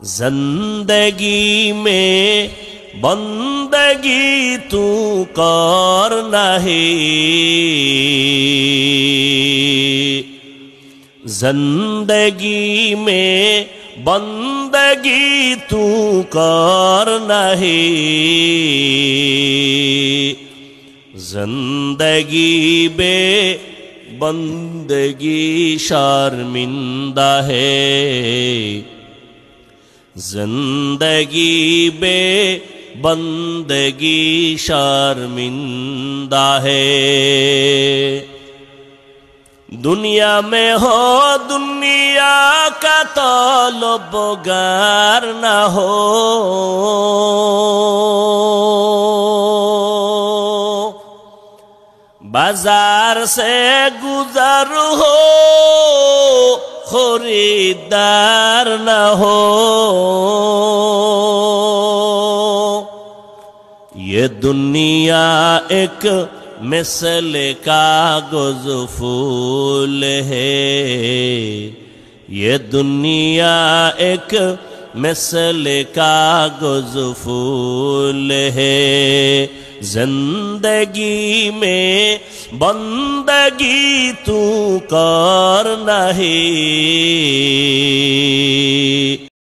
زندگی میں بندگی تو کرنا ہے، زندگی میں بندگی تو کرنا ہے، زندگی بے بندگی شرمندہ ہے، زندگی بے بندگی شرمندہ ہے۔ دنیا میں ہو دنیا کا طلبگار نہ ہو، بازار سے گزر ہو خریدار نہ ہو، یہ دنیا ایک مثل کاغذ پھول ہے، یہ دنیا ایک مثل کاغذ پھول ہے، زندگی میں بندگی تو کرنا ہے۔